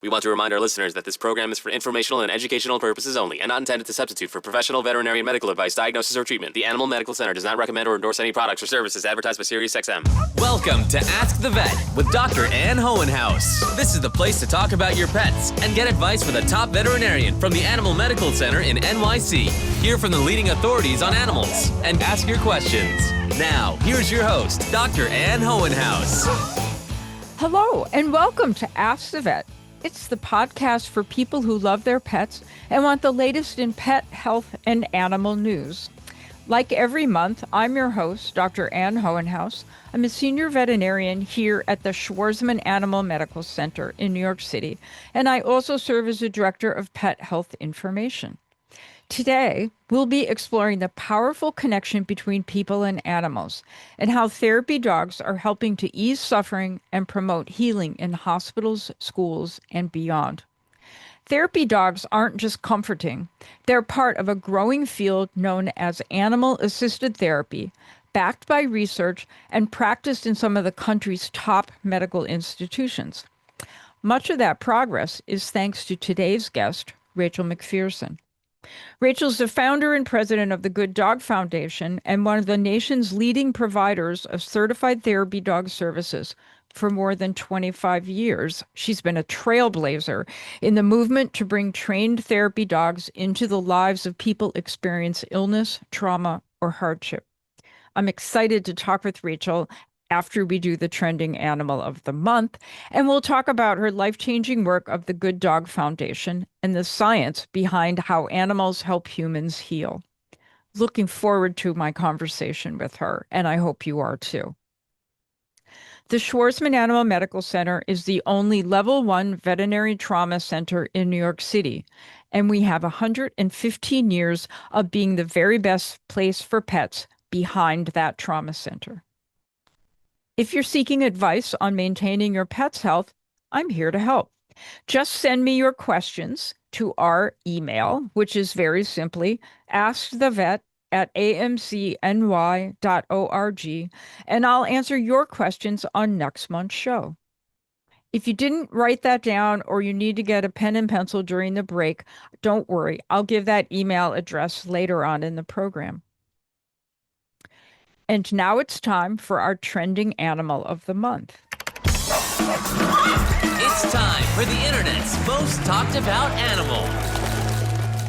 We want to remind our listeners that this program is for informational and educational purposes only and not intended to substitute for professional veterinary medical advice, diagnosis, or treatment. The Animal Medical Center does not recommend or endorse any products or services advertised by SiriusXM. Welcome to Ask the Vet with Dr. Ann Hohenhaus. This is the place to talk about your pets and get advice from the top veterinarian from the Animal Medical Center in NYC. Hear from the leading authorities on animals and ask your questions. Now, here's your host, Dr. Ann Hohenhaus. Hello, and welcome to Ask the Vet. It's the podcast for people who love their pets and want the latest in pet health and animal news. Like every month, I'm your host, Dr. Ann Hohenhaus. I'm a senior veterinarian here at the Schwarzman Animal Medical Center in New York City, and I also serve as the director of pet health information. Today, we'll be exploring the powerful connection between people and animals and how therapy dogs are helping to ease suffering and promote healing in hospitals, schools, and beyond. Therapy dogs aren't just comforting. They're part of a growing field known as animal-assisted therapy, backed by research and practiced in some of the country's top medical institutions. Much of that progress is thanks to today's guest, Rachel McPherson. Rachel's the founder and president of the Good Dog Foundation and one of the nation's leading providers of certified therapy dog services. For more than 25 years, she's been a trailblazer in the movement to bring trained therapy dogs into the lives of people experiencing illness, trauma, or hardship. I'm excited to talk with Rachel after we do the trending animal of the month, and we'll talk about her life-changing work of the Good Dog Foundation and the science behind how animals help humans heal. Looking forward to my conversation with her, and I hope you are too. The Schwarzman Animal Medical Center is the only Level 1 veterinary trauma center in New York City, and we have 115 years of being the very best place for pets behind that trauma center. If you're seeking advice on maintaining your pet's health, I'm here to help. Just send me your questions to our email, which is very simply askthevet@amcny.org, and I'll answer your questions on next month's show. If you didn't write that down or you need to get a pen and pencil during the break, don't worry. I'll give that email address later on in the program. And now it's time for our trending animal of the month. It's time for the internet's most talked about animal.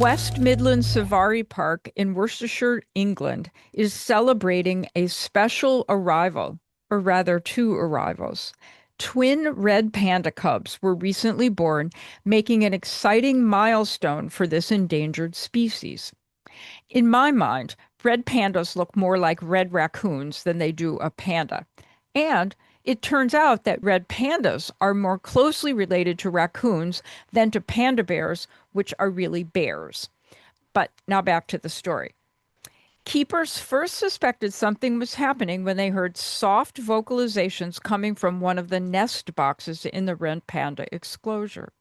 West Midlands Safari Park in Worcestershire, England, is celebrating a special arrival, or rather two arrivals. Twin red panda cubs were recently born, making an exciting milestone for this endangered species. In my mind, red pandas look more like red raccoons than they do a panda. And it turns out that red pandas are more closely related to raccoons than to panda bears, which are really bears. But now back to the story. Keepers first suspected something was happening when they heard soft vocalizations coming from one of the nest boxes in the red panda enclosure.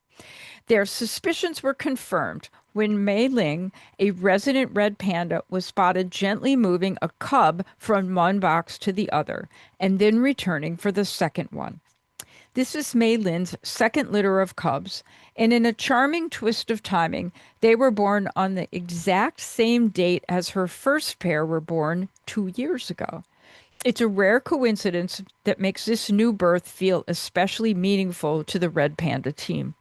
Their suspicions were confirmed when Mei Ling, a resident red panda, was spotted gently moving a cub from one box to the other and then returning for the second one. This is Mei Lin's second litter of cubs, and in a charming twist of timing, they were born on the exact same date as her first pair were born 2 years ago. It's a rare coincidence that makes this new birth feel especially meaningful to the red panda team.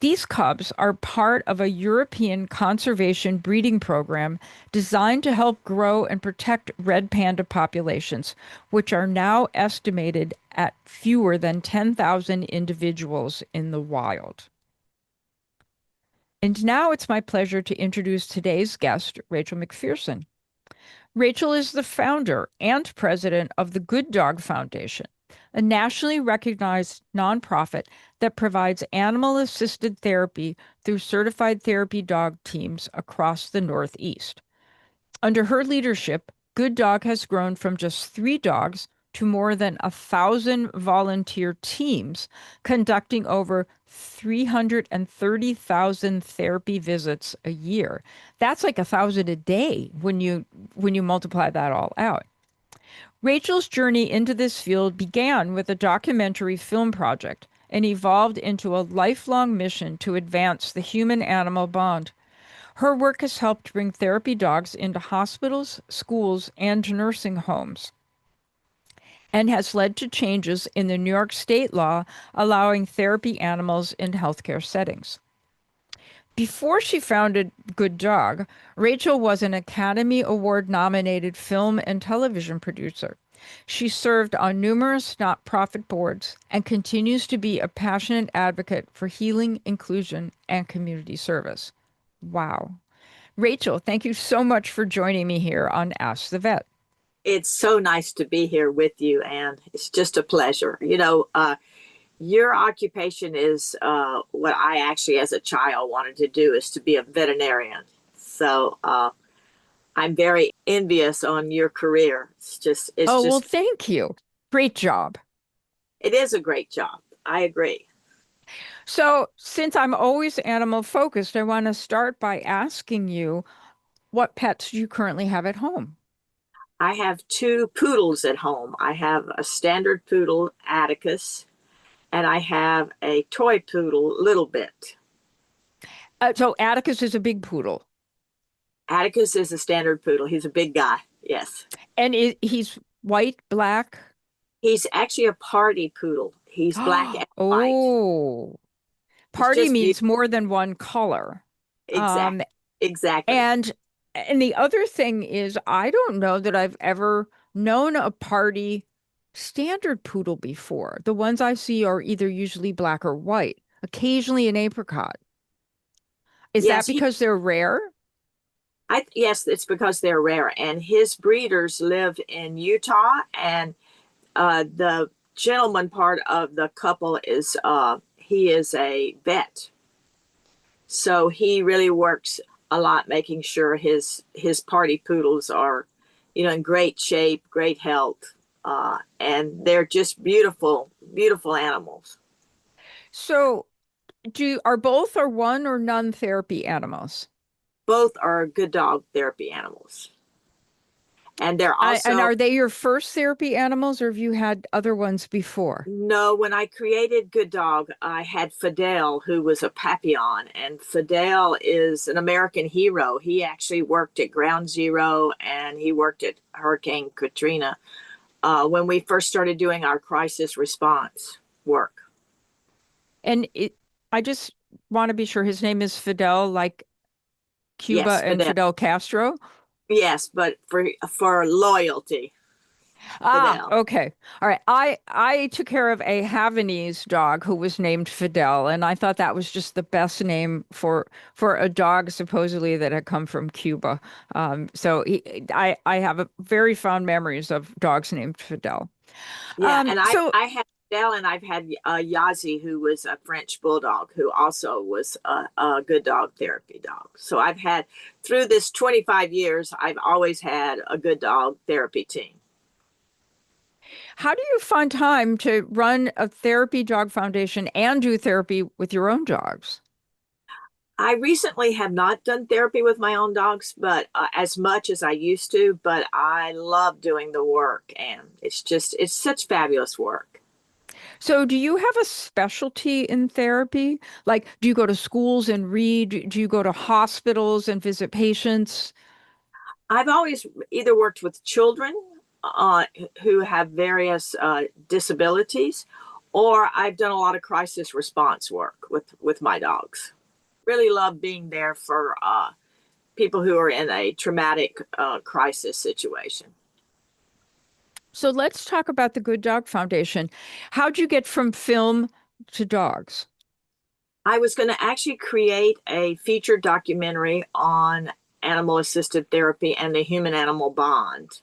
These cubs are part of a European conservation breeding program designed to help grow and protect red panda populations, which are now estimated at fewer than 10,000 individuals in the wild. And now it's my pleasure to introduce today's guest, Rachel McPherson. Rachel is the founder and president of the Good Dog Foundation, a nationally recognized nonprofit that provides animal-assisted therapy through certified therapy dog teams across the Northeast. Under her leadership, Good Dog has grown from just 3 dogs to more than 1,000 volunteer teams, conducting over 330,000 therapy visits a year. That's like 1,000 a day when you multiply that all out. Rachel's journey into this field began with a documentary film project and evolved into a lifelong mission to advance the human-animal bond. Her work has helped bring therapy dogs into hospitals, schools, and nursing homes, and has led to changes in the New York state law allowing therapy animals in healthcare settings. Before she founded Good Dog, Rachel was an Academy Award nominated film and television producer. She served on numerous nonprofit boards and continues to be a passionate advocate for healing, inclusion, and community service. Wow. Rachel, thank you so much for joining me here on Ask the Vet. It's so nice to be here with you, Anne. It's just a pleasure. Your occupation is what I actually, as a child, wanted to do, is to be a veterinarian. So I'm very envious on your career. Well, thank you. Great job. It is a great job. I agree. So, since I'm always animal focused, I want to start by asking you, what pets do you currently have at home? I have 2 poodles at home. I have a standard poodle, Atticus, and I have a toy poodle, Little Bit. So Atticus is a big poodle. Atticus is a standard poodle. He's a big guy. Yes. And he's white, black? He's actually a party poodle. He's black and white. Oh, party means more than one color. Exactly. And the other thing is, I don't know that I've ever known a party standard poodle before. The ones I see are either usually black or white, occasionally an apricot. Is that because they're rare? Yes, it's because they're rare. And his breeders live in Utah, and the gentleman part of the couple is he is a vet. So he really works a lot making sure his party poodles are, in great shape, great health. And they're just beautiful, beautiful animals. So are both or one or none therapy animals? Both are good dog therapy animals. And they're also... And are they your first therapy animals, or have you had other ones before? No, when I created Good Dog, I had Fidel, who was a Papillon. And Fidel is an American hero. He actually worked at Ground Zero, and he worked at Hurricane Katrina when we first started doing our crisis response work. And I just want to be sure, his name is Fidel, like Cuba, yes, and Fidel Castro? Yes, but for loyalty. Fidel. Okay. All right. I took care of a Havanese dog who was named Fidel, and I thought that was just the best name for a dog supposedly that had come from Cuba. So I have very fond memories of dogs named Fidel. Yeah, and I had Fidel, and I've had Yazi, who was a French bulldog, who also was a good dog therapy dog. So I've had, through this 25 years, I've always had a good dog therapy team. How do you find time to run a therapy dog foundation and do therapy with your own dogs? I recently have not done therapy with my own dogs, but as much as I used to, but I love doing the work, and it's such fabulous work. So do you have a specialty in therapy? Like, do you go to schools and read? Do you go to hospitals and visit patients? I've always either worked with children who have various disabilities, or I've done a lot of crisis response work with my dogs. Really love being there for people who are in a traumatic crisis situation. So let's talk about the Good Dog Foundation. How'd you get from film to dogs? I was going to actually create a feature documentary on animal-assisted therapy and the human-animal bond.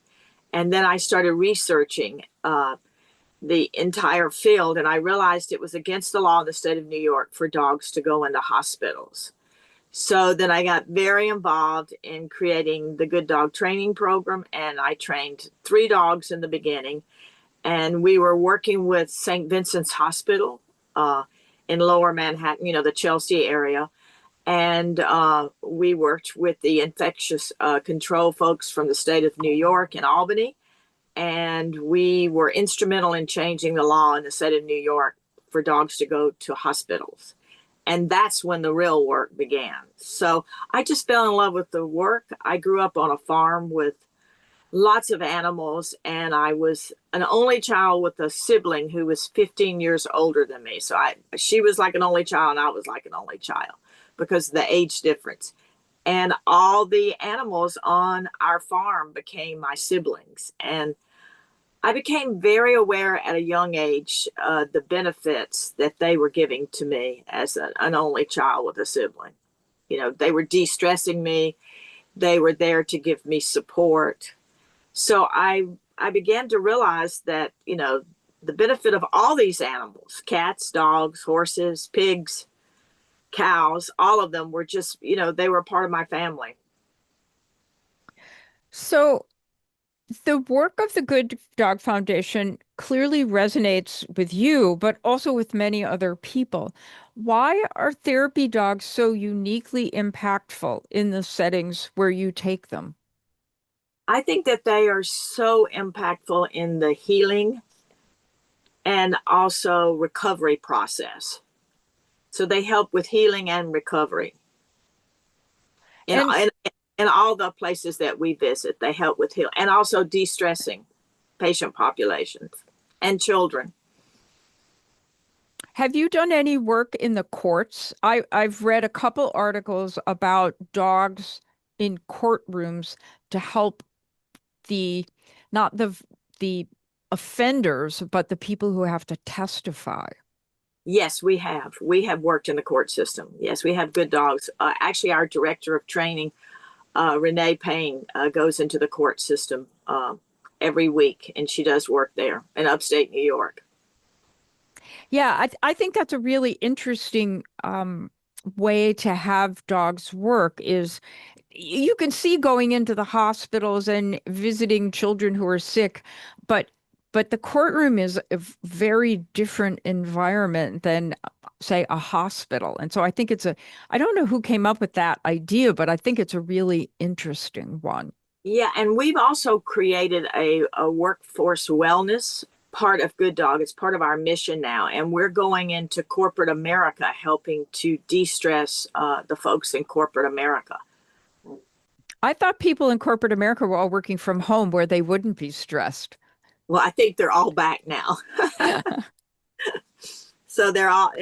And then I started researching the entire field, and I realized it was against the law in the state of New York for dogs to go into hospitals. So then I got very involved in creating the Good Dog training program, and I trained 3 dogs in the beginning. And we were working with St. Vincent's Hospital in Lower Manhattan, the Chelsea area. And we worked with the infectious control folks from the state of New York and Albany. And we were instrumental in changing the law in the state of New York for dogs to go to hospitals. And that's when the real work began. So I just fell in love with the work. I grew up on a farm with lots of animals, and I was an only child with a sibling who was 15 years older than me. So she was like an only child, and I was like an only child because of the age difference. And all the animals on our farm became my siblings. And I became very aware at a young age the benefits that they were giving to me as an only child with a sibling. You know, they were de-stressing me. They were there to give me support. So I began to realize that, you know, the benefit of all these animals, cats, dogs, horses, pigs, cows, all of them were just, you know, they were part of my family. So the work of the Good Dog Foundation clearly resonates with you, but also with many other people. Why are therapy dogs so uniquely impactful in the settings where you take them? I think that they are so impactful in the healing and also recovery process. So they help with healing and recovery. In all the places that we visit, they help with heal and also de-stressing patient populations and children. Have you done any work in the courts? I've read a couple articles about dogs in courtrooms to help not the offenders, but the people who have to testify. Yes, we have. We have worked in the court system. Yes, we have good dogs. Actually, our director of training, Renee Payne, goes into the court system every week, and she does work there in upstate New York. Yeah, I think that's a really interesting way to have dogs work is you can see going into the hospitals and visiting children who are sick, but the courtroom is a very different environment than, say, a hospital. And so I think I don't know who came up with that idea, but I think it's a really interesting one. Yeah, and we've also created a workforce wellness part of Good Dog. It's part of our mission now, and we're going into corporate America, helping to de-stress the folks in corporate America. I thought people in corporate America were all working from home where they wouldn't be stressed. Well, I think they're all back now. So they're all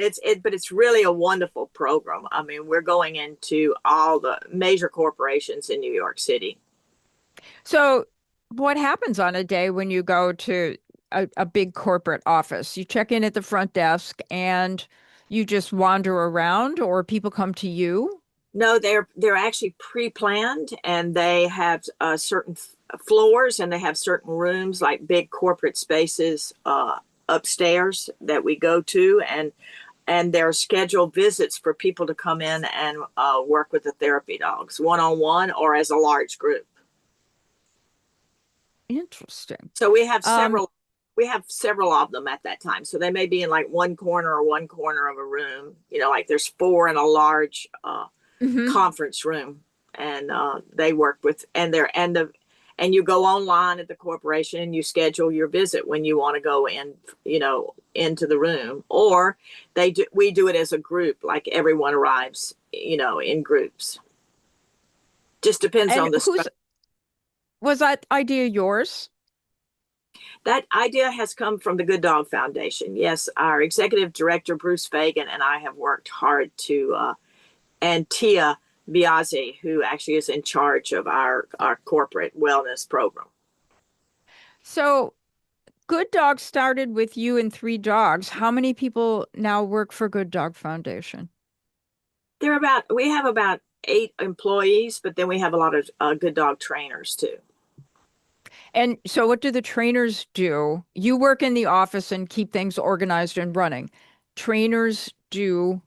but it's really a wonderful program. I mean, we're going into all the major corporations in New York City. So what happens on a day when you go to a big corporate office? You check in at the front desk and you just wander around, or people come to you? No, they're actually pre-planned, and they have certain floors, and they have certain rooms like big corporate spaces upstairs that we go to, and there are scheduled visits for people to come in and work with the therapy dogs one-on-one or as a large group. Interesting. So we have several of them at that time. So they may be in like one corner of a room, you know, like there's 4 in a large conference room, and they work with, and you go online at the corporation and you schedule your visit when you want to go in, you know, into the room, or we do it as a group, like everyone arrives, you know, in groups. Just depends on the Was that idea yours? That idea has come from the Good Dog Foundation. Yes, our executive director, Bruce Fagan, and I have worked hard to, and Tia Biazzi, who actually is in charge of our corporate wellness program. So Good Dog started with you and 3 dogs. How many people now work for Good Dog Foundation? We have about 8 employees, but then we have a lot of good dog trainers too. And so what do the trainers do? You work in the office and keep things organized and running. Trainers do.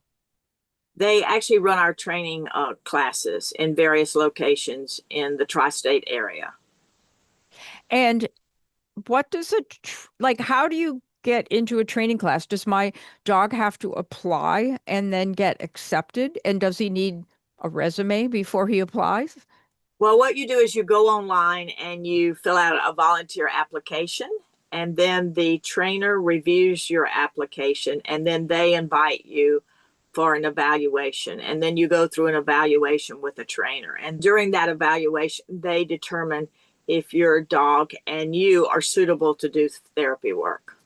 They actually run our training classes in various locations in the tri-state area. And what does how do you get into a training class? Does my dog have to apply and then get accepted? And does he need a resume before he applies? Well, what you do is you go online and you fill out a volunteer application, and then the trainer reviews your application, and then they invite you for an evaluation. And then you go through an evaluation with a trainer. And during that evaluation, they determine if your dog and you are suitable to do therapy work.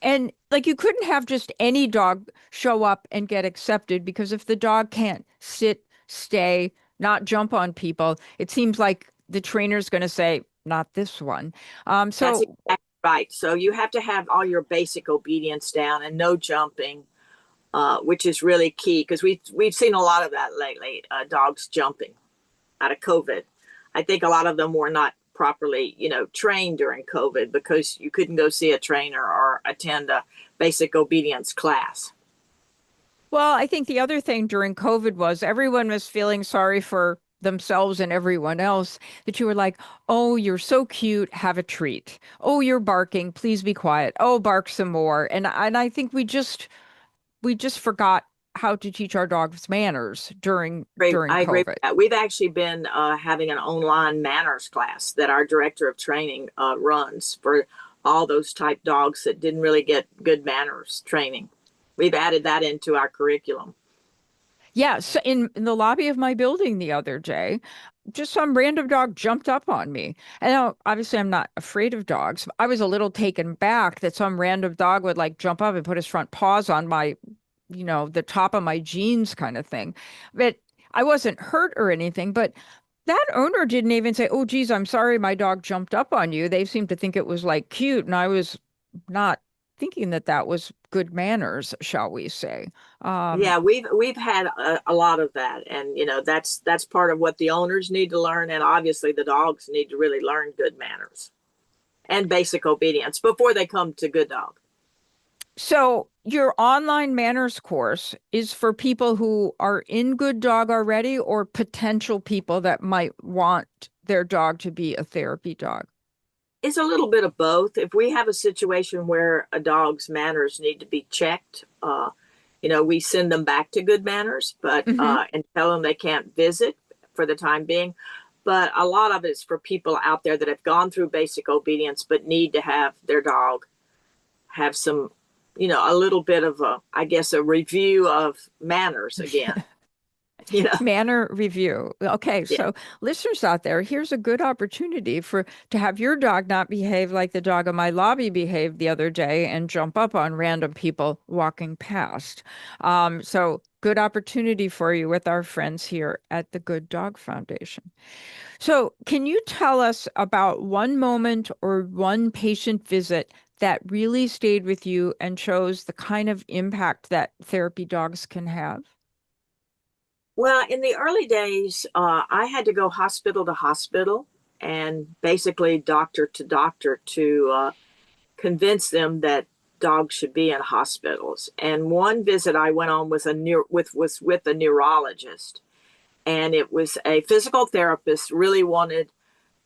And like you couldn't have just any dog show up and get accepted, because if the dog can't sit, stay, not jump on people, it seems like the trainer's going to say, not this one. That's exactly right. So you have to have all your basic obedience down and no jumping, which is really key, because we've seen a lot of that lately, dogs jumping out of COVID. I think a lot of them were not properly, trained during COVID, because you couldn't go see a trainer or attend a basic obedience class. Well, I think the other thing during COVID was everyone was feeling sorry for themselves and everyone else, that you were like, oh, you're so cute, have a treat. Oh, you're barking, please be quiet. Oh, bark some more. And I think we just forgot how to teach our dogs manners during I agree with COVID. that. We've actually been having an online manners class that our director of training runs for all those type dogs that didn't really get good manners training. We've added that into our curriculum. Yeah, so in the lobby of my building the other day, just some random dog jumped up on me. And now, obviously, I'm not afraid of dogs. I was a little taken back that some random dog would like jump up and put his front paws on my, the top of my jeans kind of thing. But I wasn't hurt or anything. But that owner didn't even say, oh, geez, I'm sorry, my dog jumped up on you. They seemed to think it was like cute. And I was not thinking that was good manners, shall we say. Yeah, we've had a lot of that, and that's part of what the owners need to learn, and obviously the dogs need to really learn good manners and basic obedience before they come to Good Dog. So your online manners course is for people who are in Good Dog already, or potential people that might want their dog to be a therapy dog? It's a little bit of both. If we have a situation where a dog's manners need to be checked, we send them back to Good Manners, but and tell them they can't visit for the time being. But a lot of it is for people out there that have gone through basic obedience but need to have their dog have some, a little bit of a review of manners again. Manner review. Okay, Yeah. so listeners out there, here's a good opportunity to have your dog not behave like the dog in my lobby behaved the other day and jump up on random people walking past. So good opportunity for you with our friends here at the Good Dog Foundation. So can you tell us about one moment or one patient visit that really stayed with you and shows the kind of impact that therapy dogs can have? Well, in the early days, I had to go hospital to hospital and basically doctor to doctor to convince them that dogs should be in hospitals. And one visit I went on was with a neurologist, and it was a physical therapist. Really wanted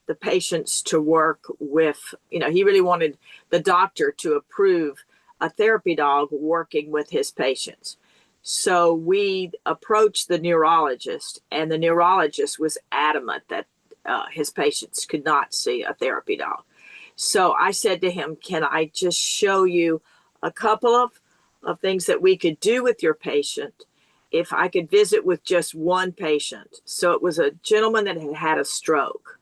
the patients to work with, he really wanted the doctor to approve a therapy dog working with his patients. So we approached the neurologist, and the neurologist was adamant that his patients could not see a therapy dog. So I said to him, can I just show you a couple of things that we could do with your patient if I could visit with just one patient? So it was a gentleman that had had a stroke,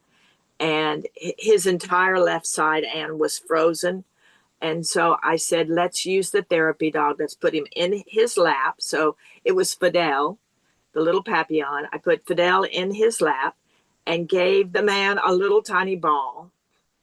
and his entire left side end was frozen. And so I said, let's use the therapy dog. Let's put him in his lap. So it was Fidel, the little Papillon. I put Fidel in his lap and gave the man a little tiny ball.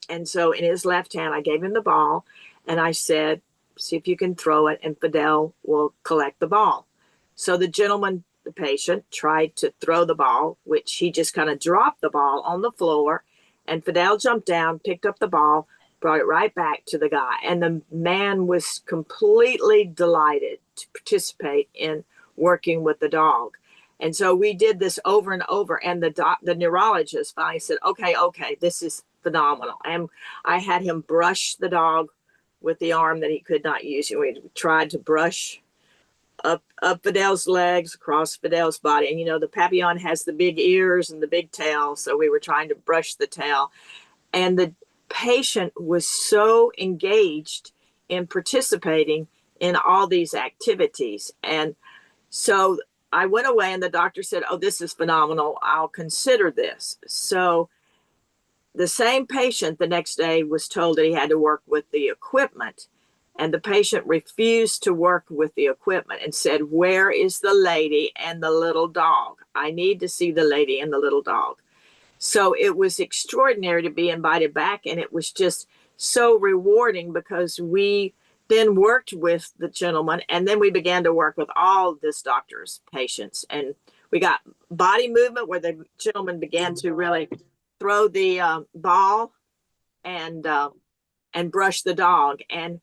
And so in his left hand, I gave him the ball, and I said, see if you can throw it, and Fidel will collect the ball. So the gentleman, the patient, tried to throw the ball, which he just kind of dropped the ball on the floor. And Fidel jumped down, picked up the ball, brought it right back to the guy. And the man was completely delighted to participate in working with the dog. And so we did this over and over. And the neurologist finally said, okay, this is phenomenal. And I had him brush the dog with the arm that he could not use. And we tried to brush up Fidel's legs, across Fidel's body. And, the Papillon has the big ears and the big tail. So we were trying to brush the tail. And patient was so engaged in participating in all these activities. And so I went away and the doctor said, "Oh, this is phenomenal. I'll consider this." So the same patient the next day was told that he had to work with the equipment. And the patient refused to work with the equipment and said, "Where is the lady and the little dog? I need to see the lady and the little dog." So it was extraordinary to be invited back. And it was just so rewarding because we then worked with the gentleman, and then we began to work with all this doctor's patients. And we got body movement where the gentleman began to really throw the ball and brush the dog. And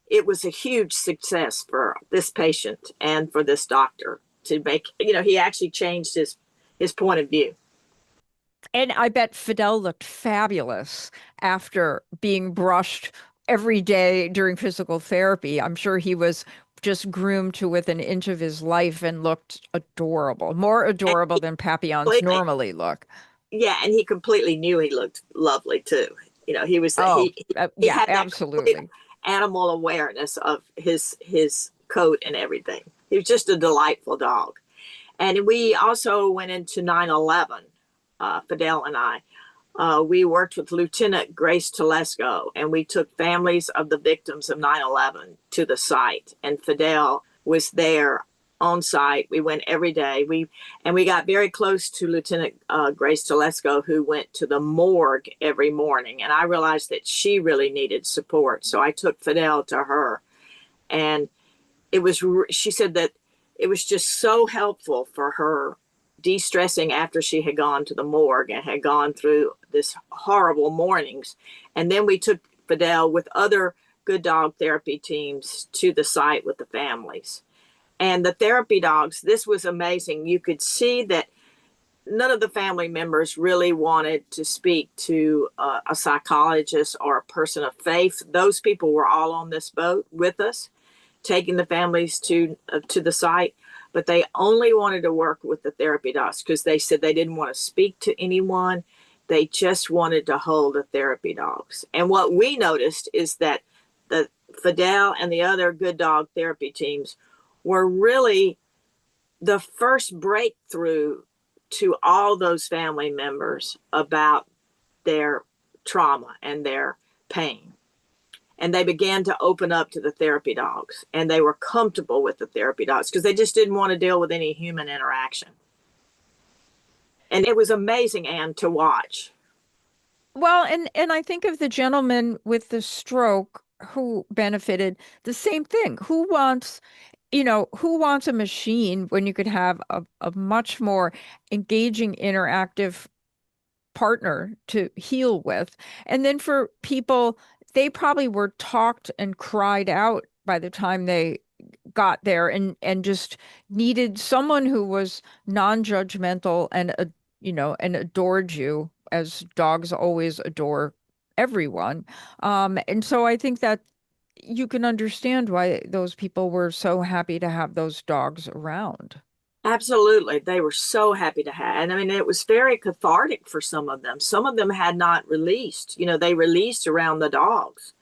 it was a huge success for this patient and for this doctor to make, he actually changed his point of view. And I bet Fidel looked fabulous after being brushed every day during physical therapy. I'm sure he was just groomed to within an inch of his life and looked adorable, more adorable than Papillons normally look. Yeah, and he completely knew he looked lovely too. He was he had that absolutely animal awareness of his coat and everything. He was just a delightful dog. And we also went into 9/11, Fidel and I. We worked with Lieutenant Grace Telesco, and we took families of the victims of 9/11 to the site. And Fidel was there on site. We went every day. We got very close to Lieutenant Grace Telesco, who went to the morgue every morning. And I realized that she really needed support. So I took Fidel to her. And she said that it was just so helpful for her de-stressing after she had gone to the morgue and had gone through this horrible mornings. And then we took Fidel with other good dog therapy teams to the site with the families. And the therapy dogs, this was amazing. You could see that none of the family members really wanted to speak to a psychologist or a person of faith. Those people were all on this boat with us, taking the families to the site. But they only wanted to work with the therapy dogs because they said they didn't want to speak to anyone. They just wanted to hold the therapy dogs. And what we noticed is that the Fidel and the other good dog therapy teams were really the first breakthrough to all those family members about their trauma and their pain. And they began to open up to the therapy dogs, and they were comfortable with the therapy dogs because they just didn't want to deal with any human interaction. And it was amazing, Anne, to watch. Well, and I think of the gentleman with the stroke who benefited the same thing. Who wants a machine when you could have a much more engaging, interactive partner to heal with? And then for people, they probably were talked and cried out by the time they got there and just needed someone who was non-judgmental and adored you, as dogs always adore everyone. And so I think that you can understand why those people were so happy to have those dogs around. Absolutely. They were so happy to have. And I mean, it was very cathartic for some of them. Some of them had not released. They released around the dogs,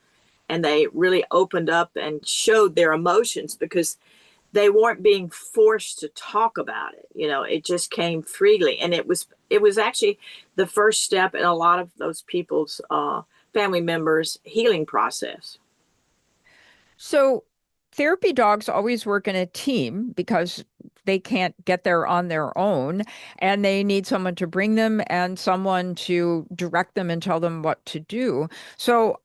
and they really opened up and showed their emotions because they weren't being forced to talk about it. It just came freely. And it was actually the first step in a lot of those people's family members' healing process. So therapy dogs always work in a team because they can't get there on their own, and they need someone to bring them and someone to direct them and tell them what to do. So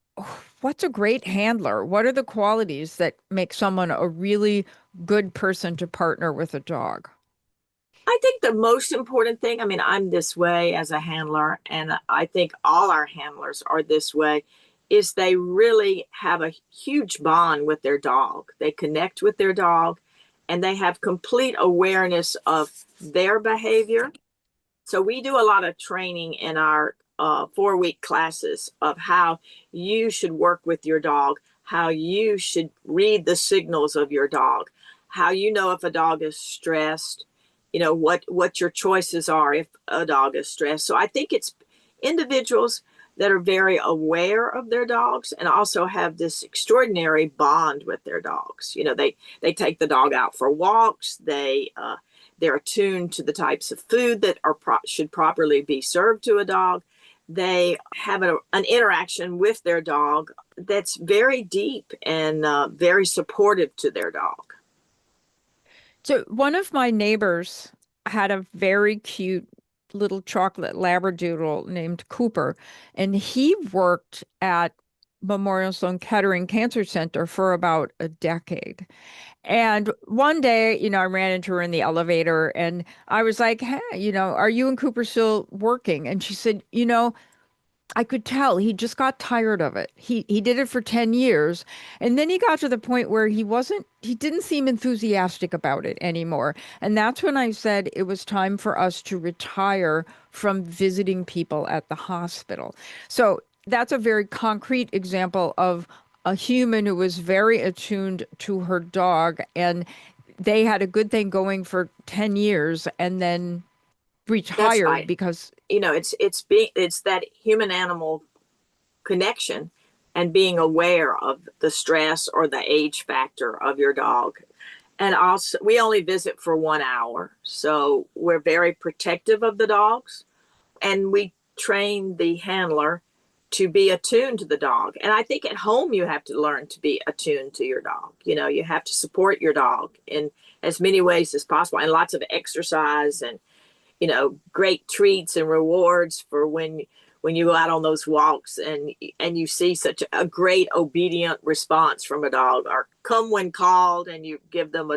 what's a great handler? What are the qualities that make someone a really good person to partner with a dog? I think the most important thing, I mean, I'm this way as a handler, and I think all our handlers are this way, is they really have a huge bond with their dog. They connect with their dog, and they have complete awareness of their behavior. So we do a lot of training in our 4-week classes of how you should work with your dog, how you should read the signals of your dog, how if a dog is stressed, what your choices are if a dog is stressed. So I think it's individuals that are very aware of their dogs and also have this extraordinary bond with their dogs. You know, they take the dog out for walks. They're attuned to the types of food that should properly be served to a dog. They have an interaction with their dog that's very deep and very supportive to their dog. So one of my neighbors had a very cute little chocolate labradoodle named Cooper, and he worked at Memorial Sloan Kettering Cancer Center for about a decade. And one day, I ran into her in the elevator and I was like, hey, are you and Cooper still working? And she said, I could tell he just got tired of it. He did it for 10 years. And then he got to the point where he didn't seem enthusiastic about it anymore. And that's when I said it was time for us to retire from visiting people at the hospital. So that's a very concrete example of a human who was very attuned to her dog, and they had a good thing going for 10 years and then That's retired right. because It's that human animal connection and being aware of the stress or the age factor of your dog. And also, we only visit for 1 hour, so we're very protective of the dogs, and we train the handler to be attuned to the dog. And I think at home you have to learn to be attuned to your dog. You have to support your dog in as many ways as possible, and lots of exercise and great treats and rewards for when you go out on those walks and you see such a great obedient response from a dog, or come when called and you give them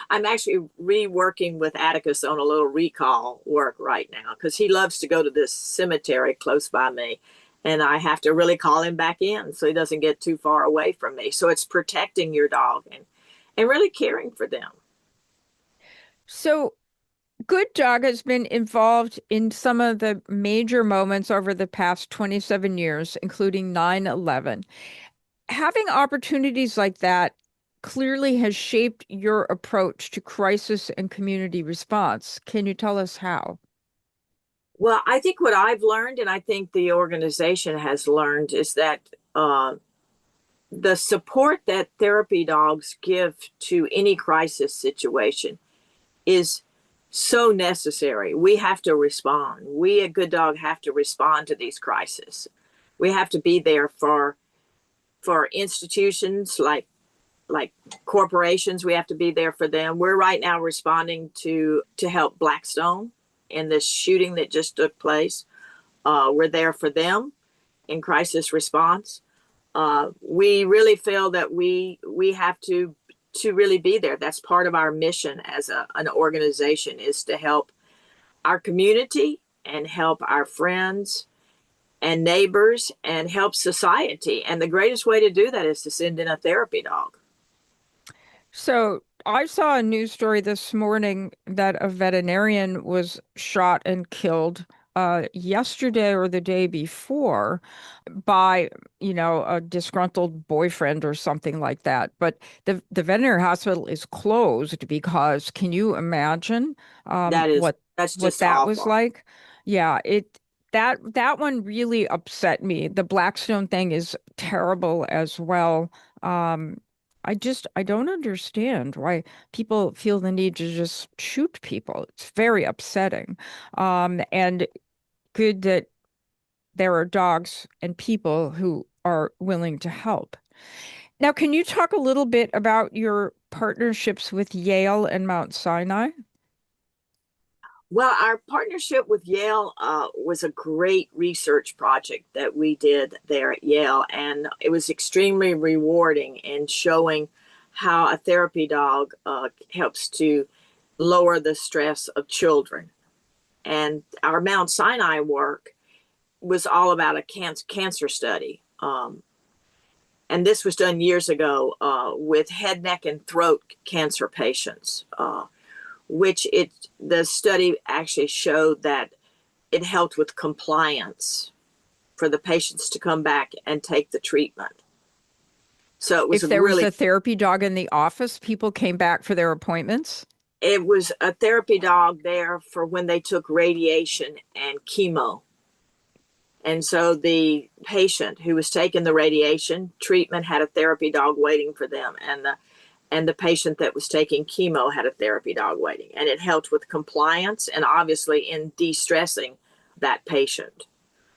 I'm actually reworking with Atticus on a little recall work right now, because he loves to go to this cemetery close by me, and I have to really call him back in so he doesn't get too far away from me. So it's protecting your dog and really caring for them. so Good Dog has been involved in some of the major moments over the past 27 years, including 9/11. Having opportunities like that clearly has shaped your approach to crisis and community response. Can you tell us how? Well, I think what I've learned, and I think the organization has learned, is that the support that therapy dogs give to any crisis situation is so necessary. We have to respond. We at Good Dog have to respond to these crises. We have to be there for institutions like corporations. We have to be there for them. We're right now responding to help Blackstone in this shooting that just took place. We're there for them in crisis response. We really feel that we have to really be there. That's part of our mission as an organization, is to help our community and help our friends and neighbors and help society. And the greatest way to do that is to send in a therapy dog. So I saw a news story this morning that a veterinarian was shot and killed yesterday or the day before by, a disgruntled boyfriend or something like that. But the veterinary hospital is closed because, can you imagine what That's just that awful. was like? Yeah, that one really upset me. The Blackstone thing is terrible as well. I don't understand why people feel the need to just shoot people. It's very upsetting. And good that there are dogs and people who are willing to help. Now, can you talk a little bit about your partnerships with Yale and Mount Sinai? Well, our partnership with Yale was a great research project that we did there at Yale, and it was extremely rewarding in showing how a therapy dog helps to lower the stress of children. And our Mount Sinai work was all about a cancer study. And this was done years ago with head, neck, and throat cancer patients, the study actually showed that it helped with compliance for the patients to come back and take the treatment. So it was if there was a therapy dog in the office, people came back for their appointments? It was a therapy dog there for when they took radiation and chemo. And so the patient who was taking the radiation treatment had a therapy dog waiting for them, and the patient that was taking chemo had a therapy dog waiting. And it helped with compliance and obviously in de-stressing that patient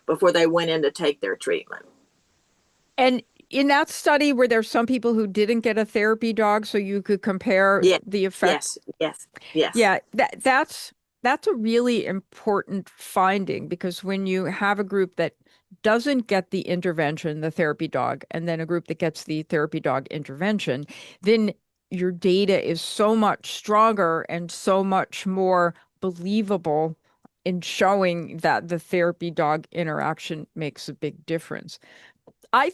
before they went in to take their treatment. And in that study, were there some people who didn't get a therapy dog so you could compare the effect? Yes. Yeah, that's a really important finding, because when you have a group that doesn't get the intervention, the therapy dog, and then a group that gets the therapy dog intervention, then your data is so much stronger and so much more believable in showing that the therapy dog interaction makes a big difference. I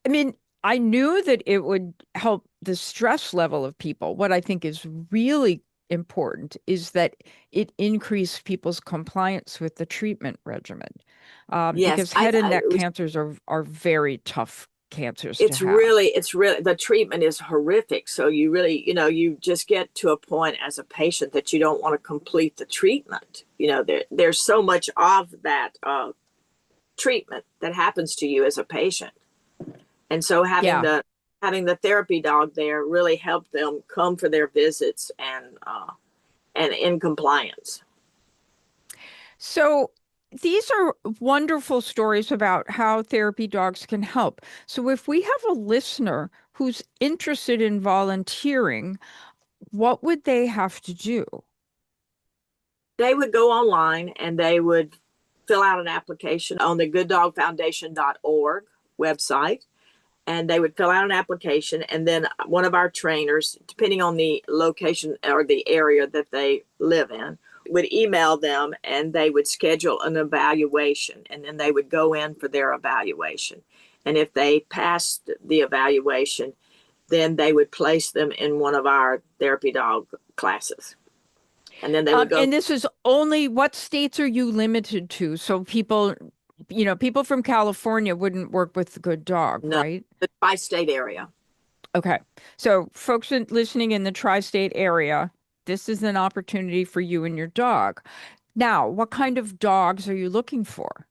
mean, I knew that it would help the stress level of people. What I think is really important is that it increased people's compliance with the treatment regimen, Yes, because head and neck cancers are very tough cancers to have. It's really, the treatment is horrific. So you really, you just get to a point as a patient that you don't want to complete the treatment. There's so much of that treatment that happens to you as a patient. And so having the therapy dog there really helped them come for their visits and in compliance. So these are wonderful stories about how therapy dogs can help. So if we have a listener who's interested in volunteering, what would they have to do? They would go online and they would fill out an application on the gooddogfoundation.org website. And they would fill out an application, and then one of our trainers, depending on the location or the area that they live in, would email them, and they would schedule an evaluation, and then they would go in for their evaluation. And if they passed the evaluation, then they would place them in one of our therapy dog classes. And then they would go. And this is only, what states are you limited to? So people from California wouldn't work with the Good Dog, No, right? The tri-state area. Okay. So folks listening in the tri-state area, this is an opportunity for you and your dog. Now, what kind of dogs are you looking for?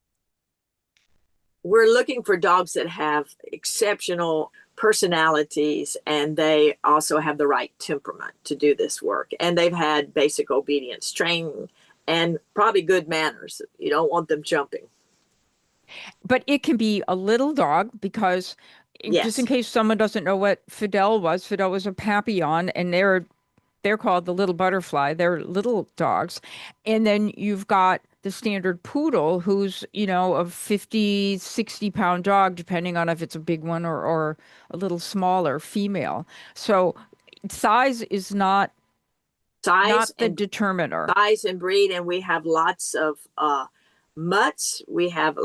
We're looking for dogs that have exceptional personalities, and they also have the right temperament to do this work. And they've had basic obedience training and probably good manners. You don't want them jumping. But it can be a little dog, because just in case someone doesn't know what Fidel was a Papillon, and they're called the little butterfly. They're little dogs. And then you've got the standard poodle, who's, a 50, 60-pound dog, depending on if it's a big one or a little smaller female. So size is not the determiner. Size and breed, and we have lots of mutts. We have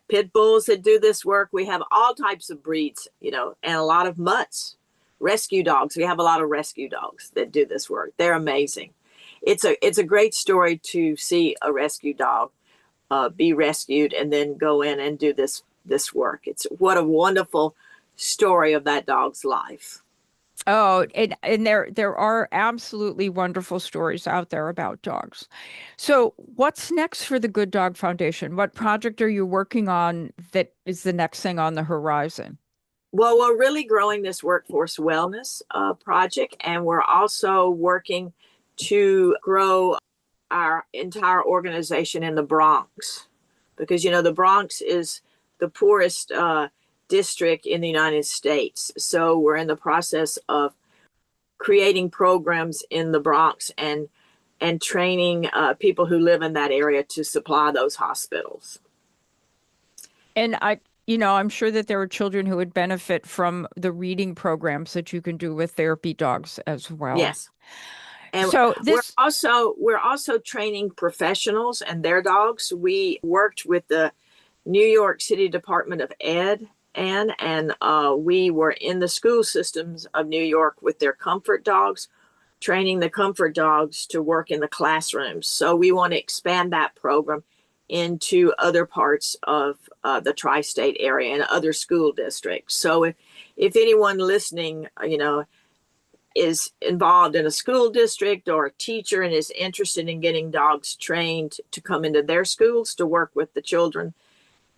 pit bulls that do this work. We have all types of breeds, and a lot of mutts. Rescue dogs. We have a lot of rescue dogs that do this work. They're amazing. It's a great story to see a rescue dog be rescued and then go in and do this work. What a wonderful story of that dog's life. Oh, and there are absolutely wonderful stories out there about dogs. So what's next for the Good Dog Foundation? What project are you working on that is the next thing on the horizon? Well, we're really growing this workforce wellness project, and we're also working to grow our entire organization in the Bronx, because, the Bronx is the poorest district in the United States. So we're in the process of creating programs in the Bronx and training people who live in that area to supply those hospitals. And I'm sure that there are children who would benefit from the reading programs that you can do with therapy dogs as well. Yes. And so we're also training professionals and their dogs. We worked with the New York City Department of Ed, and we were in the school systems of New York with their comfort dogs, training the comfort dogs to work in the classrooms. So we want to expand that program into other parts of the tri-state area and other school districts. So if anyone listening, is involved in a school district or a teacher and is interested in getting dogs trained to come into their schools to work with the children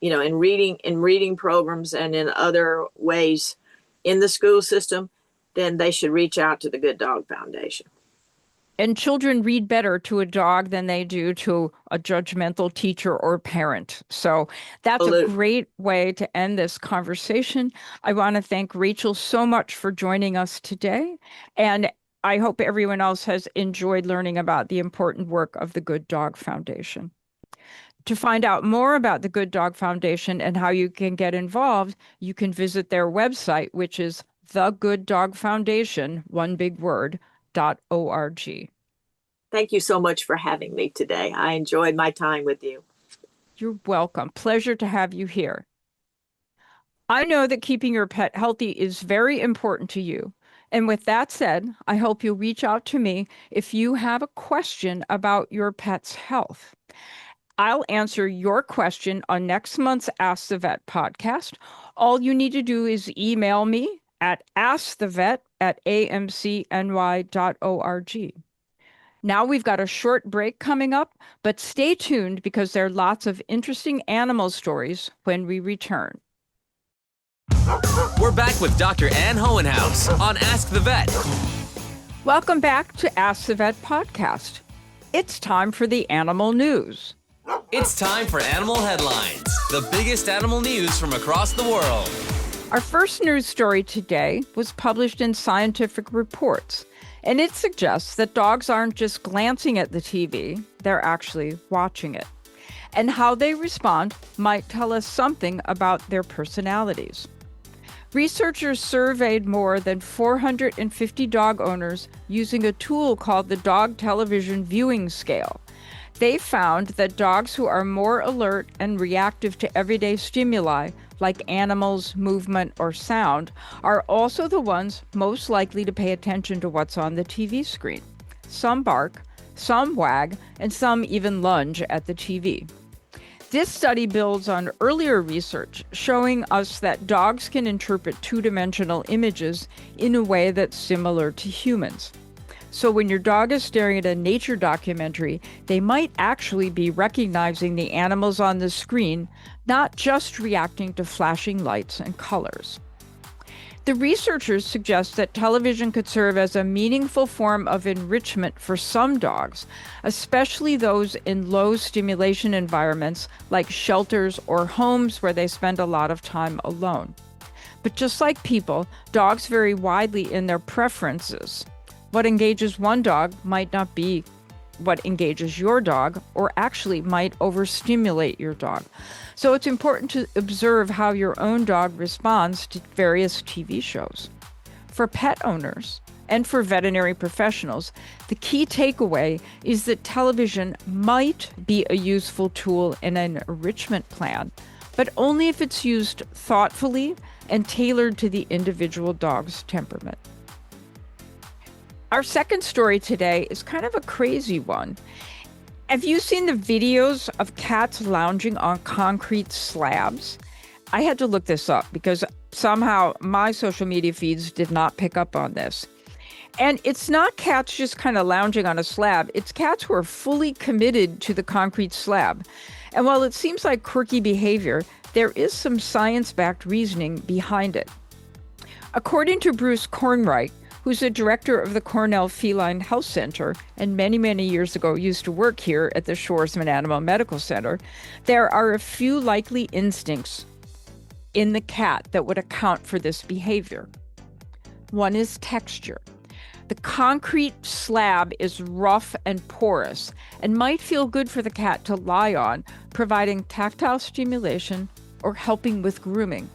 in reading programs and in other ways in the school system, then they should reach out to the Good Dog Foundation. And children read better to a dog than they do to a judgmental teacher or parent. So that's a great way to end this conversation. I want to thank Rachel so much for joining us today. And I hope everyone else has enjoyed learning about the important work of the Good Dog Foundation. To find out more about the Good Dog Foundation and how you can get involved, you can visit their website, which is The Good Dog Foundation, one big word, .org. Thank you so much for having me today. I enjoyed my time with you. You're welcome. Pleasure to have you here. I know that keeping your pet healthy is very important to you. And with that said, I hope you'll reach out to me if you have a question about your pet's health. I'll answer your question on next month's Ask the Vet podcast. All you need to do is email me at askthevet@amcny.org. Now we've got a short break coming up, but stay tuned because there are lots of interesting animal stories when we return. We're back with Dr. Ann Hohenhaus on Ask the Vet. Welcome back to Ask the Vet podcast. It's time for the animal news. It's time for animal headlines, the biggest animal news from across the world. Our first news story today was published in Scientific Reports, and it suggests that dogs aren't just glancing at the TV, they're actually watching it. And how they respond might tell us something about their personalities. Researchers surveyed more than 450 dog owners using a tool called the Dog Television Viewing Scale. They found that dogs who are more alert and reactive to everyday stimuli, like animals, movement, or sound, are also the ones most likely to pay attention to what's on the TV screen. Some bark, some wag, and some even lunge at the TV. This study builds on earlier research showing us that dogs can interpret two-dimensional images in a way that's similar to humans. So when your dog is staring at a nature documentary, they might actually be recognizing the animals on the screen, not just reacting to flashing lights and colors. The researchers suggest that television could serve as a meaningful form of enrichment for some dogs, especially those in low stimulation environments like shelters or homes where they spend a lot of time alone. But just like people, dogs vary widely in their preferences. What engages one dog might not be what engages your dog, or actually might overstimulate your dog. So it's important to observe how your own dog responds to various TV shows. For pet owners and for veterinary professionals, the key takeaway is that television might be a useful tool in an enrichment plan, but only if it's used thoughtfully and tailored to the individual dog's temperament. Our second story today is kind of a crazy one. Have you seen the videos of cats lounging on concrete slabs? I had to look this up because somehow my social media feeds did not pick up on this. And it's not cats just kind of lounging on a slab. It's cats who are fully committed to the concrete slab. And while it seems like quirky behavior, there is some science-backed reasoning behind it. According to Bruce Kornreich, who's the director of the Cornell Feline Health Center and many years ago used to work here at the Schwarzman Animal Medical Center, there are a few likely instincts in the cat that would account for this behavior. One is texture. The concrete slab is rough and porous and might feel good for the cat to lie on, providing tactile stimulation or helping with grooming.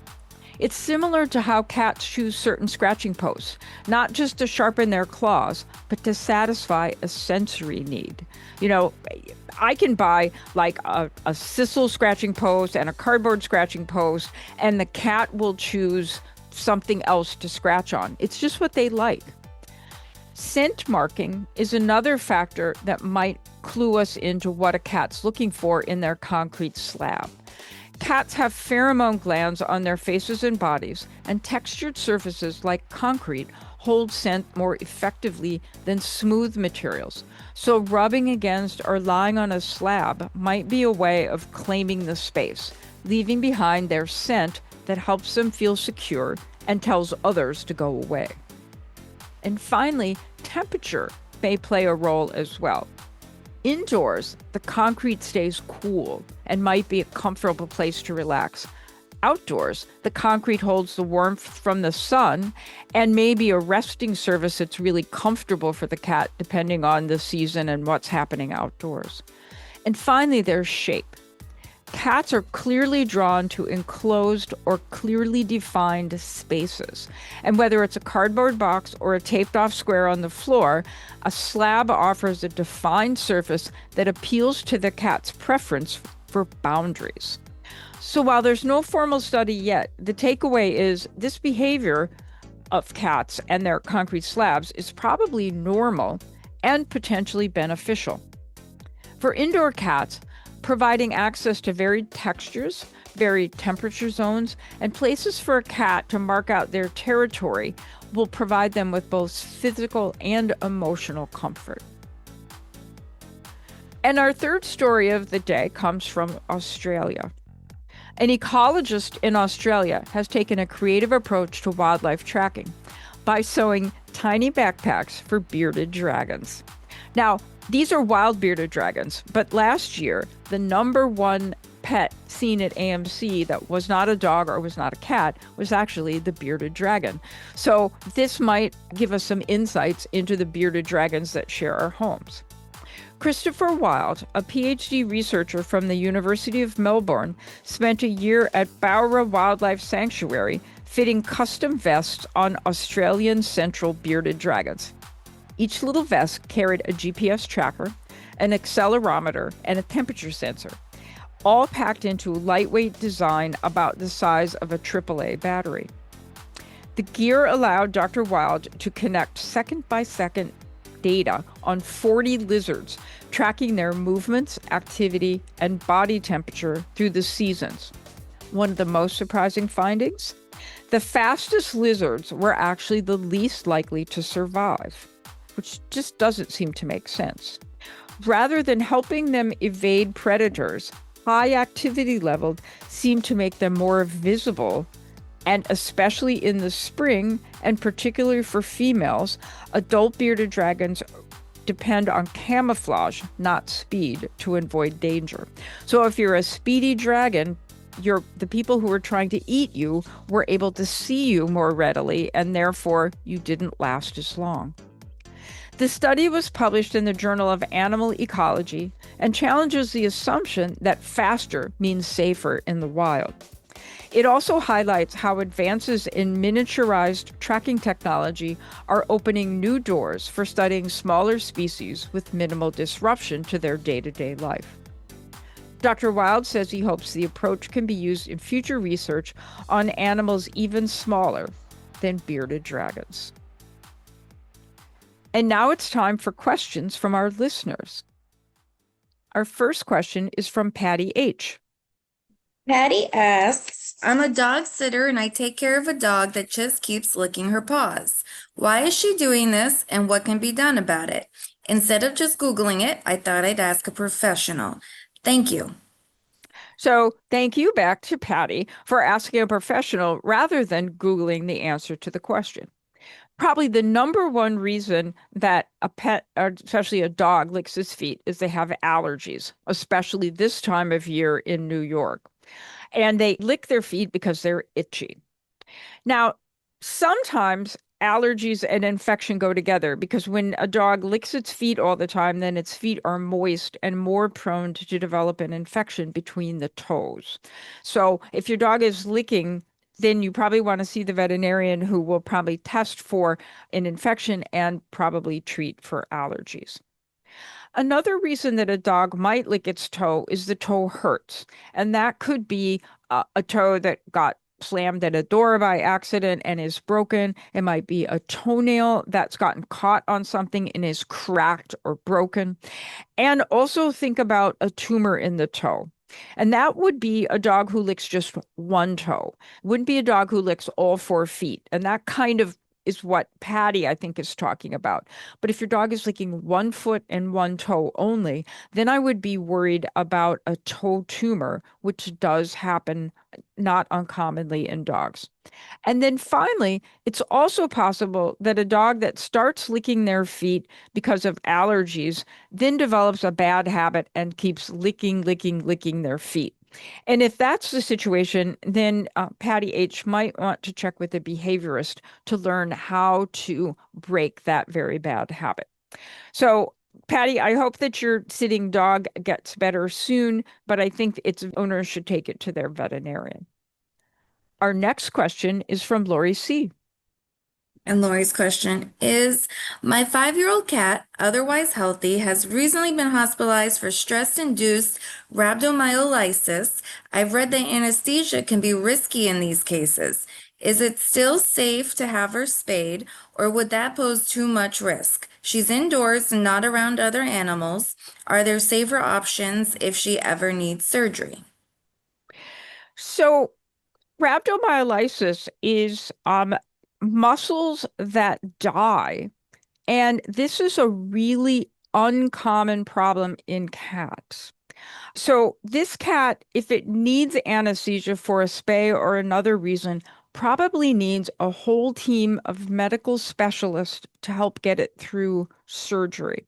It's similar to how cats choose certain scratching posts, not just to sharpen their claws, but to satisfy a sensory need. You know, I can buy like a sisal scratching post and a cardboard scratching post, and the cat will choose something else to scratch on. It's just what they like. Scent marking is another factor that might clue us into what a cat's looking for in their concrete slab. Cats have pheromone glands on their faces and bodies, and textured surfaces like concrete hold scent more effectively than smooth materials. So rubbing against or lying on a slab might be a way of claiming the space, leaving behind their scent that helps them feel secure and tells others to go away. And finally, temperature may play a role as well. Indoors, the concrete stays cool and might be a comfortable place to relax. Outdoors, the concrete holds the warmth from the sun and may be a resting surface that's really comfortable for the cat, depending on the season and what's happening outdoors. And finally, there's shape. Cats are clearly drawn to enclosed or clearly defined spaces. And whether it's a cardboard box or a taped-off square on the floor, a slab offers a defined surface that appeals to the cat's preference for boundaries. So while there's no formal study yet, the takeaway is this behavior of cats and their concrete slabs is probably normal and potentially beneficial. For indoor cats, providing access to varied textures, varied temperature zones, and places for a cat to mark out their territory will provide them with both physical and emotional comfort. And our third story of the day comes from Australia. An ecologist in Australia has taken a creative approach to wildlife tracking by sewing tiny backpacks for bearded dragons. Now, these are wild bearded dragons, but last year, the number one pet seen at AMC that was not a dog or was not a cat was actually the bearded dragon. So this might give us some insights into the bearded dragons that share our homes. Christopher Wild, a PhD researcher from the University of Melbourne, spent a year at Bowra Wildlife Sanctuary fitting custom vests on Australian central bearded dragons. Each little vest carried a GPS tracker, an accelerometer, and a temperature sensor, all packed into a lightweight design about the size of a AAA battery. The gear allowed Dr. Wild to connect second-by-second data on 40 lizards, tracking their movements, activity, and body temperature through the seasons. One of the most surprising findings? The fastest lizards were actually the least likely to survive, which just doesn't seem to make sense. Rather than helping them evade predators, high activity levels seem to make them more visible, and especially in the spring, and particularly for females, adult bearded dragons depend on camouflage, not speed, to avoid danger. So if you're a speedy dragon, the people who were trying to eat you were able to see you more readily, and therefore you didn't last as long. The study was published in the Journal of Animal Ecology and challenges the assumption that faster means safer in the wild. It also highlights how advances in miniaturized tracking technology are opening new doors for studying smaller species with minimal disruption to their day-to-day life. Dr. Wild says he hopes the approach can be used in future research on animals even smaller than bearded dragons. And now it's time for questions from our listeners. Our first question is from Patty H. Patty asks, I'm a dog sitter and I take care of a dog that just keeps licking her paws. Why is she doing this and what can be done about it? Instead of just Googling it, I thought I'd ask a professional. Thank you. So thank you back to Patty for asking a professional rather than Googling the answer to the question. Probably the number one reason that a pet, or especially a dog, licks its feet is they have allergies, especially this time of year in New York. And they lick their feet because they're itchy. Now, sometimes allergies and infection go together because when a dog licks its feet all the time, then its feet are moist and more prone to develop an infection between the toes. So if your dog is licking, then you probably want to see the veterinarian who will probably test for an infection and probably treat for allergies. Another reason that a dog might lick its toe is the toe hurts. And that could be a toe that got slammed at a door by accident and is broken. It might be a toenail that's gotten caught on something and is cracked or broken. And also think about a tumor in the toe. And that would be a dog who licks just one toe. Wouldn't be a dog who licks all 4 feet. And that kind of is what Patty, I think, is talking about. But if your dog is licking one foot and one toe only, then I would be worried about a toe tumor, which does happen not uncommonly in dogs. And then finally, it's also possible that a dog that starts licking their feet because of allergies then develops a bad habit and keeps licking their feet. And if that's the situation, then Patty H. might want to check with a behaviorist to learn how to break that very bad habit. So, Patty, I hope that your sitting dog gets better soon, but I think its owner should take it to their veterinarian. Our next question is from Lori C. And Lori's question is, my 5-year-old cat, otherwise healthy, has recently been hospitalized for stress-induced rhabdomyolysis. I've read that anesthesia can be risky in these cases. Is it still safe to have her spayed, or would that pose too much risk? She's indoors and not around other animals. Are there safer options if she ever needs surgery? So, rhabdomyolysis is muscles that die. And this is a really uncommon problem in cats. So this cat, if it needs anesthesia for a spay or another reason, probably needs a whole team of medical specialists to help get it through surgery.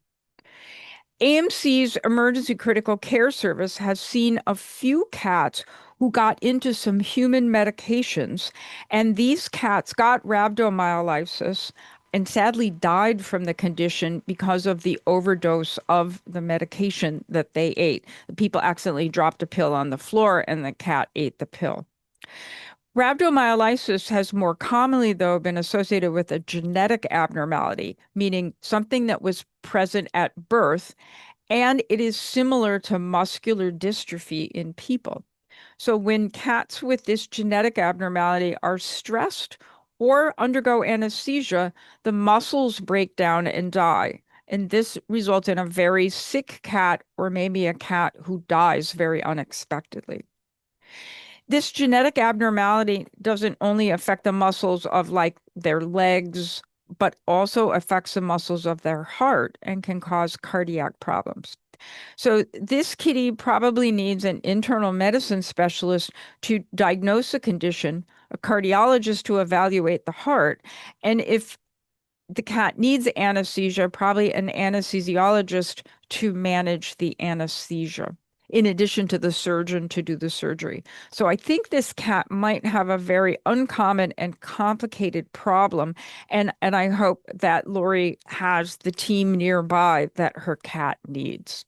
AMC's Emergency Critical Care Service has seen a few cats who got into some human medications, and these cats got rhabdomyolysis and sadly died from the condition because of the overdose of the medication that they ate. The people accidentally dropped a pill on the floor, and the cat ate the pill. Rhabdomyolysis has more commonly, though, been associated with a genetic abnormality, meaning something that was present at birth, and it is similar to muscular dystrophy in people. So when cats with this genetic abnormality are stressed or undergo anesthesia, the muscles break down and die. And this results in a very sick cat or maybe a cat who dies very unexpectedly. This genetic abnormality doesn't only affect the muscles of like their legs, but also affects the muscles of their heart and can cause cardiac problems. So this kitty probably needs an internal medicine specialist to diagnose the condition, a cardiologist to evaluate the heart, and if the cat needs anesthesia, probably an anesthesiologist to manage the anesthesia, in addition to the surgeon to do the surgery. So I think this cat might have a very uncommon and complicated problem, and I hope that Lori has the team nearby that her cat needs.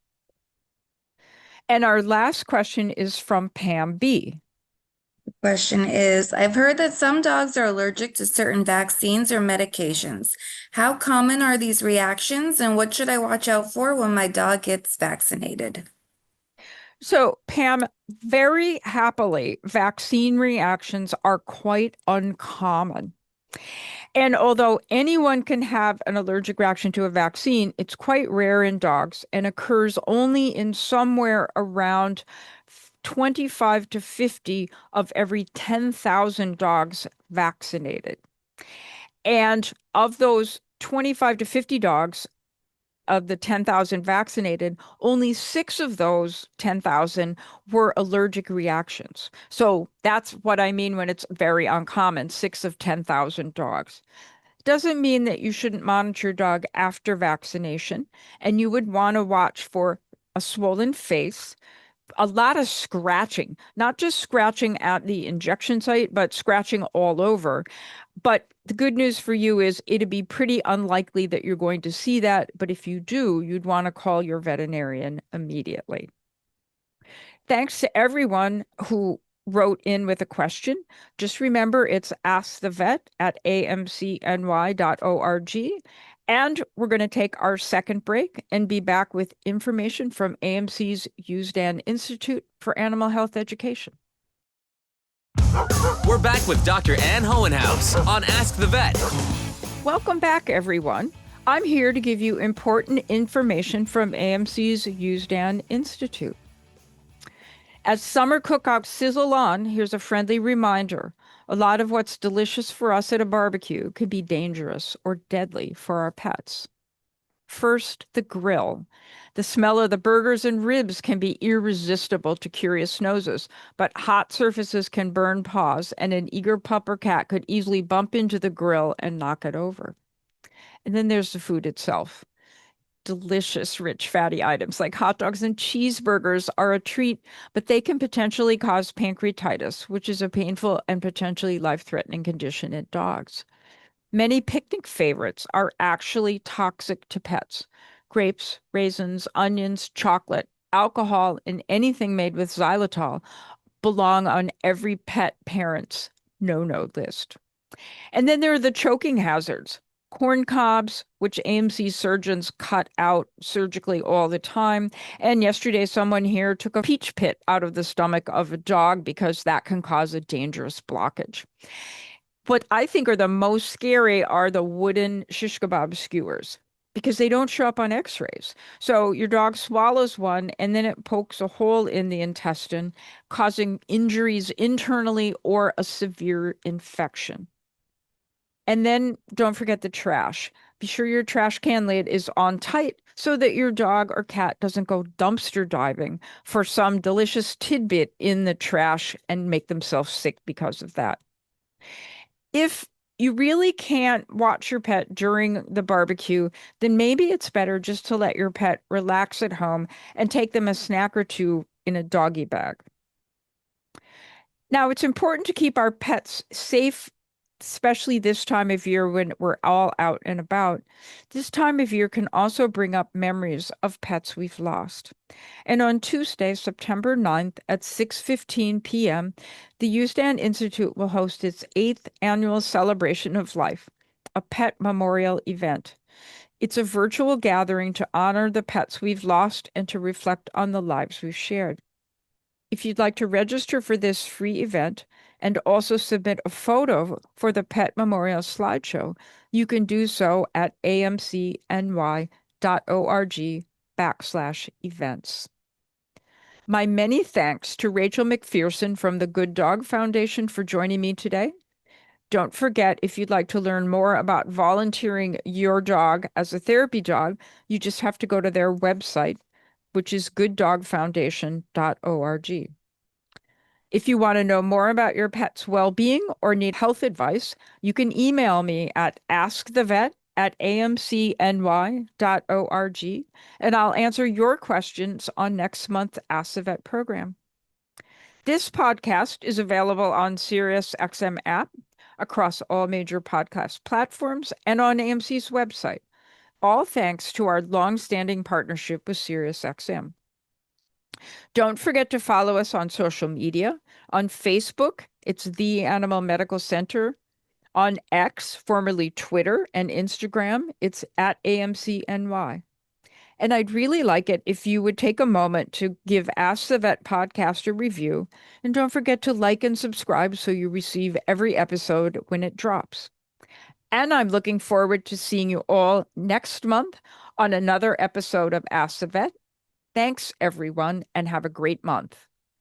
And our last question is from Pam B. Question is, I've heard that some dogs are allergic to certain vaccines or medications. How common are these reactions, and what should I watch out for when my dog gets vaccinated? So, Pam, very happily, vaccine reactions are quite uncommon. And although anyone can have an allergic reaction to a vaccine, it's quite rare in dogs and occurs only in somewhere around 25 to 50 of every 10,000 dogs vaccinated. And of those 25 to 50 dogs, of the 10,000 vaccinated, only 6 of those 10,000 were allergic reactions. So that's what I mean when it's very uncommon, 6 of 10,000 dogs. Doesn't mean that you shouldn't monitor your dog after vaccination, and you would want to watch for a swollen face, a lot of scratching, not just scratching at the injection site, but scratching all over. But the good news for you is it'd be pretty unlikely that you're going to see that. But if you do, you'd want to call your veterinarian immediately. Thanks to everyone who wrote in with a question. Just remember, it's askthevet@amcny.org. And we're going to take our second break and be back with information from AMC's Usdan Institute for Animal Health Education. We're back with Dr. Ann Hohenhaus on Ask the Vet. Welcome back, everyone. I'm here to give you important information from AMC's Usdan Institute. As summer cookouts sizzle on, here's a friendly reminder. A lot of what's delicious for us at a barbecue could be dangerous or deadly for our pets. First, the grill. The smell of the burgers and ribs can be irresistible to curious noses, but hot surfaces can burn paws, and an eager pup or cat could easily bump into the grill and knock it over. And then there's the food itself. Delicious, rich, fatty items like hot dogs and cheeseburgers are a treat, but they can potentially cause pancreatitis, which is a painful and potentially life-threatening condition in dogs. Many picnic favorites are actually toxic to pets. Grapes, raisins, onions, chocolate, alcohol, and anything made with xylitol belong on every pet parent's no-no list. And then there are the choking hazards. Corn cobs, which AMC surgeons cut out surgically all the time. And yesterday, someone here took a peach pit out of the stomach of a dog because that can cause a dangerous blockage. What I think are the most scary are the wooden shish kebab skewers because they don't show up on x-rays. So your dog swallows one and then it pokes a hole in the intestine, causing injuries internally or a severe infection. And then don't forget the trash. Be sure your trash can lid is on tight so that your dog or cat doesn't go dumpster diving for some delicious tidbit in the trash and make themselves sick because of that. If you really can't watch your pet during the barbecue, then maybe it's better just to let your pet relax at home and take them a snack or two in a doggy bag. Now, it's important to keep our pets safe, especially this time of year when we're all out and about. This time of year can also bring up memories of pets we've lost. And on Tuesday, September 9th at 6:15 p.m., the Ustand Institute will host its 8th annual Celebration of Life, a pet memorial event. It's a virtual gathering to honor the pets we've lost and to reflect on the lives we've shared. If you'd like to register for this free event and also submit a photo for the Pet Memorial slideshow, you can do so at amcny.org/events. My many thanks to Rachel McPherson from the Good Dog Foundation for joining me today. Don't forget, if you'd like to learn more about volunteering your dog as a therapy dog, you just have to go to their website, which is gooddogfoundation.org. If you want to know more about your pet's well-being or need health advice, you can email me at askthevet@amcny.org, and I'll answer your questions on next month's Ask the Vet program. This podcast is available on SiriusXM app, across all major podcast platforms, and on AMC's website. All thanks to our long-standing partnership with SiriusXM. Don't forget to follow us on social media. On Facebook, it's The Animal Medical Center. On X, formerly Twitter, and Instagram, it's at AMCNY. And I'd really like it if you would take a moment to give Ask the Vet podcast a review. And don't forget to like and subscribe so you receive every episode when it drops. And I'm looking forward to seeing you all next month on another episode of Ask the Vet. Thanks, everyone, and have a great month.